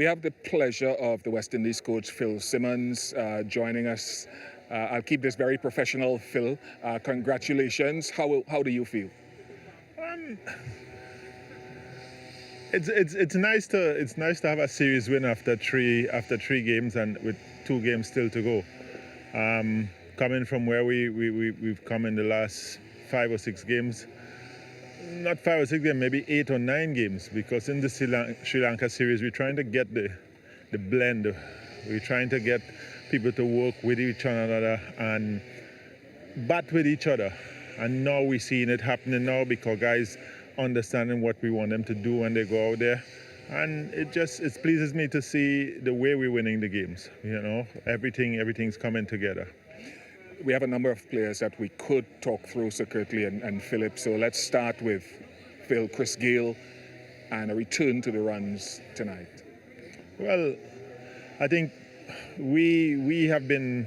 We have the pleasure of the West Indies coach Phil Simmons joining us. I'll keep this very professional, Phil. Congratulations. How do you feel? It's nice to have a series win after three games and with 2 games still to go. Coming from where we've come in the last 5 or 6 games. Not 5 or 6 games, maybe 8 or 9 games, because in the Sri Lanka series we're trying to get the blend. We're trying to get people to work with each another and bat with each other. And now we're seeing it happening now because guys understanding what we want them to do when they go out there. And it pleases me to see the way we're winning the games. You know, everything's coming together. We have a number of players that we could talk through, Sir Curtly and Philip. So let's start with Phil, Chris Gayle, and a return to the runs tonight. Well, I think we have been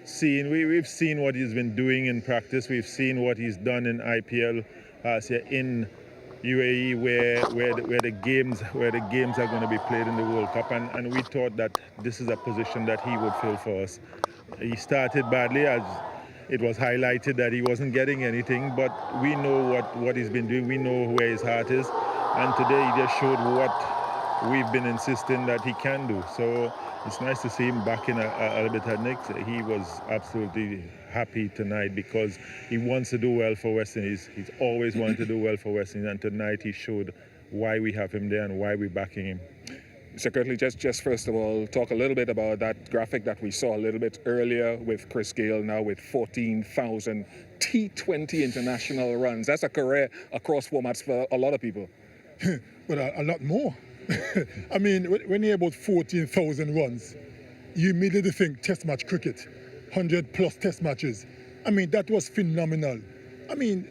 seeing, we've seen what he's been doing in practice. We've seen what he's done in IPL last year in UAE, where the games are going to be played in the World Cup, and we thought that this is a position that he would fill for us. He started badly, as it was highlighted that he wasn't getting anything, but we know what he's been doing. We know where his heart is, and today he just showed what we've been insisting that he can do. So it's nice to see him back in a little bit at Knicks. He was absolutely happy tonight because he wants to do well for West Indies. He's always wanted to do well for West Indies, and tonight he showed why we have him there and why we're backing him. Sir Curtly, just first of all, talk a little bit about that graphic that we saw a little bit earlier with Chris Gayle now with 14,000 T20 international runs. That's a career across formats for a lot of people. But a lot more. I mean, when you're about 14,000 runs, you immediately think Test match cricket, 100 plus Test matches. I mean, that was phenomenal. I mean,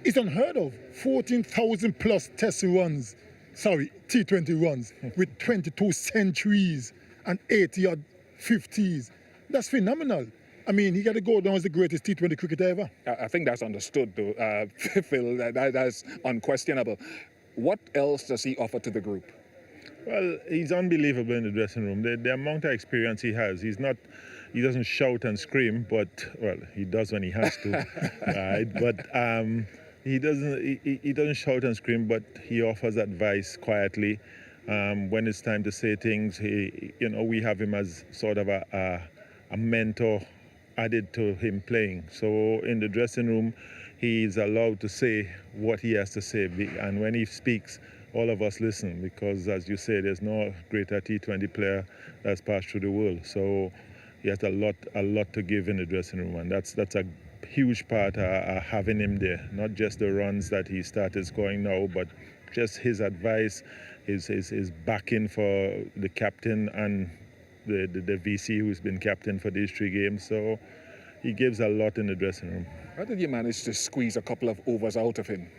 it's unheard of. 14,000 plus Test runs. Sorry, T20 runs with 22 centuries and 80-odd 50s. That's phenomenal. I mean, he got to go down as the greatest T20 cricketer ever. I think that's understood, though, Phil. That's unquestionable. What else does he offer to the group? Well, he's unbelievable in the dressing room. The amount of experience he has. He doesn't shout and scream, but, well, he does when he has to. Right? But he doesn't shout and scream, but he offers advice quietly. When it's time to say things, we have him as sort of a mentor added to him playing. So in the dressing room, he's allowed to say what he has to say. And when he speaks, all of us listen because, as you say, there's no greater T20 player that's passed through the world. So he has a lot to give in the dressing room, and that's a huge part of having him there. Not just the runs that he started scoring now, but just his advice, his backing for the captain and the VC who's been captain for these 3 games. So he gives a lot in the dressing room. How did you manage to squeeze a couple of overs out of him?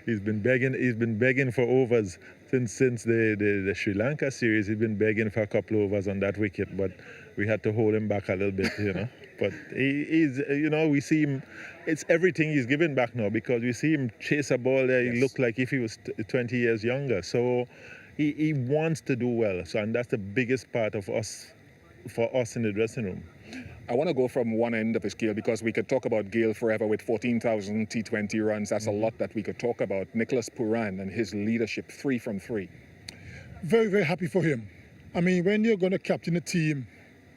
He's been begging for overs since the Sri Lanka series. He's been begging for a couple of overs on that wicket, but we had to hold him back a little bit, But he's, we see him, it's everything he's giving back now because we see him chase a ball there. Yes. He looked like if he was 20 years younger. So he wants to do well. So, and that's the biggest part of us, for us in the dressing room. I want to go from one end of his scale because we could talk about Gayle forever with 14,000 T20 runs. That's a lot that we could talk about. Nicholas Pooran and his leadership, 3 from 3. Very, very happy for him. I mean, when you're going to captain a team,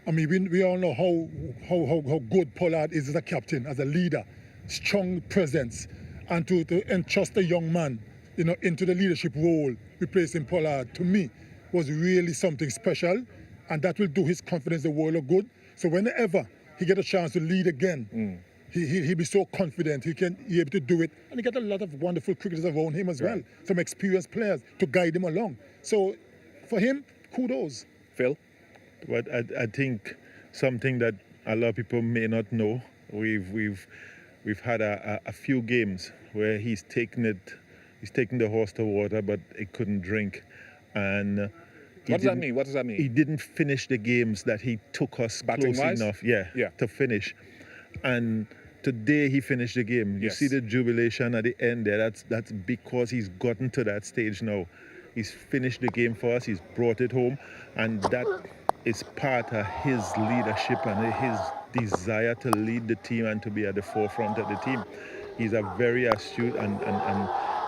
I mean, we all know how good Pollard is as a captain, as a leader, strong presence, and to entrust a young man, into the leadership role, replacing Pollard, to me, was really something special, and that will do his confidence the world of good. So whenever he get a chance to lead again, he'll be so confident he able to do it, and he got a lot of wonderful cricketers around him as well, some experienced players to guide him along. So for him, kudos. Phil? But I think something that a lot of people may not know, we've had a few games where he's taken the horse to water, but it couldn't drink, and what does that mean? He didn't finish the games that he took us close enough, to finish. And today he finished the game. You see the jubilation at the end there. That's because he's gotten to that stage now. He's finished the game for us. He's brought it home, and that is part of his leadership and his desire to lead the team and to be at the forefront of the team. He's a very astute and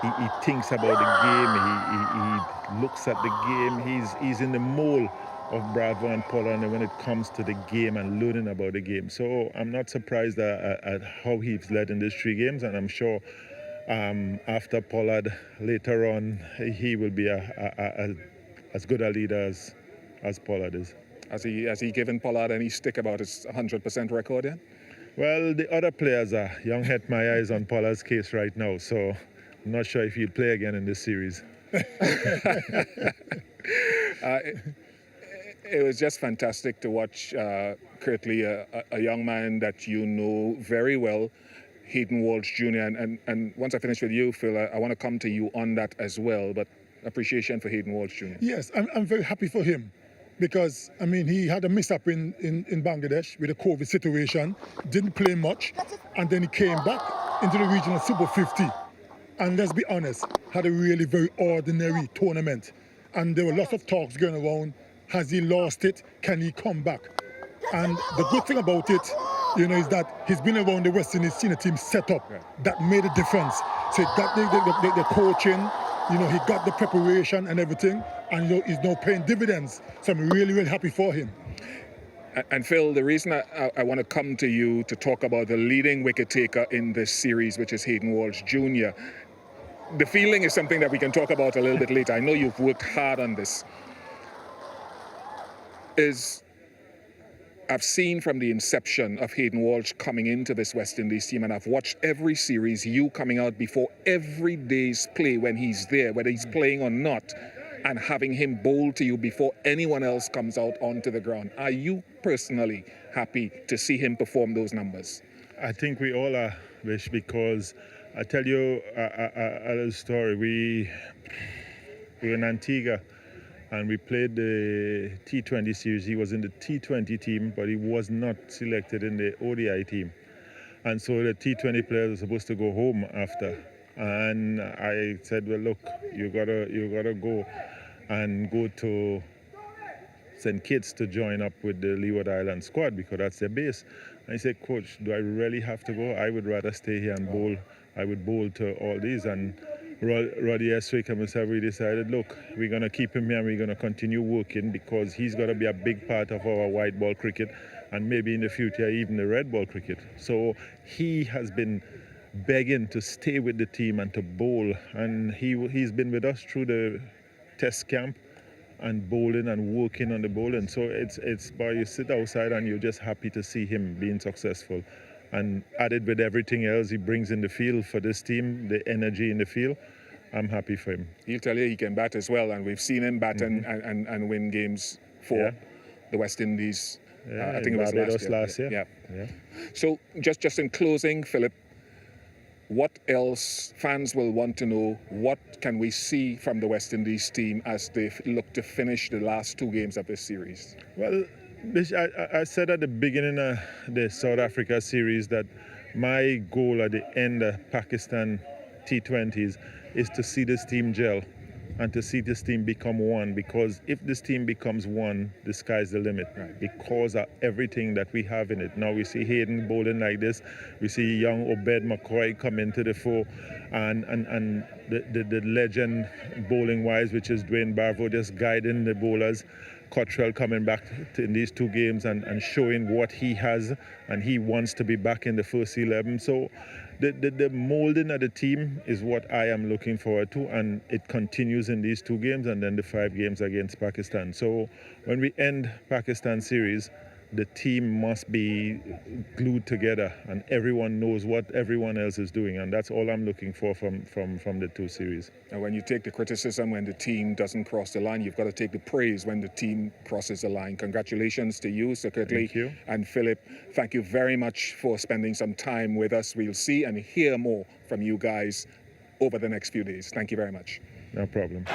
he thinks about the game. He looks at the game. He's in the mold of Bravo and Pooran when it comes to the game and learning about the game. So I'm not surprised at how he's led in these 3 games, and I'm sure after Pollard later on, he will be as good a leader as Pollard is. Has he given Pollard any stick about his 100% record yet? Well, the other players are. Young Hetmeyer is on Pollard's case right now, so I'm not sure if he'll play again in this series. It was just fantastic to watch Curtly, a young man that you know very well, Hayden Walsh Jr. And once I finish with you, Phil, I want to come to you on that as well, but appreciation for Hayden Walsh Jr. Yes, I'm very happy for him because, I mean, he had a mishap in Bangladesh with a COVID situation, didn't play much, and then he came back into the regional Super 50. And let's be honest, had a really very ordinary tournament. And there were lots of talks going around. Has he lost it? Can he come back? And the good thing about it, is that he's been around the West Indies senior team setup. That made a difference. So he got the coaching, he got the preparation and everything, and he's now paying dividends. So I'm really, really happy for him. And Phil, the reason I want to come to you to talk about the leading wicket taker in this series, which is Hayden Walsh Jr., the feeling is something that we can talk about a little bit later. I know you've worked hard on this. I've seen from the inception of Hayden Walsh coming into this West Indies team, and I've watched every series, you coming out before every day's play when he's there, whether he's playing or not, and having him bowl to you before anyone else comes out onto the ground. Are you personally happy to see him perform those numbers? I think we all are, Vish, because I tell you a little story. We were in Antigua and we played the T20 series. He was in the T20 team, but he was not selected in the ODI team. And so the T20 players were supposed to go home after. And I said, well, look, you gotta go and go to St. Kitts to join up with the Leeward Island squad because that's their base. And he said, Coach, do I really have to go? I would rather stay here and bowl. I would bowl to all these. And Roddy Eswick and myself, we decided, look, we're going to keep him here and we're going to continue working because he's going to be a big part of our white ball cricket and maybe in the future even the red ball cricket. So he has been begging to stay with the team and to bowl. And he's been with us through the test camp and bowling and working on the bowling. So it's boy, you sit outside and you're just happy to see him being successful. And added with everything else he brings in the field for this team, the energy in the field, I'm happy for him. He'll tell you he can bat as well, and we've seen him bat and win games for the West Indies. I think it was last year. Yeah. So just in closing, Philip, what else fans will want to know? What can we see from the West Indies team as they look to finish the last 2 games of this series? Well, I said at the beginning of the South Africa series that my goal at the end of Pakistan T20s is to see this team gel and to see this team become one, because if this team becomes one, the sky's the limit because of everything that we have in it. Now we see Hayden bowling like this, we see young Obed McCoy come into the fore, and the legend bowling wise, which is Dwayne Bravo, just guiding the bowlers. Cottrell coming back in these 2 games and showing what he has, and he wants to be back in the first 11. So the molding of the team is what I am looking forward to, and it continues in these 2 games and then the 5 games against Pakistan. So when we end Pakistan series, the team must be glued together and everyone knows what everyone else is doing, and that's all I'm looking for from the 2 series. And when you take the criticism when the team doesn't cross the line, you've got to take the praise when the team crosses the line. Congratulations to you, Sir Curtly. Thank you. And Philip, thank you very much for spending some time with us. We'll see and hear more from you guys over the next few days. Thank you very much. No problem.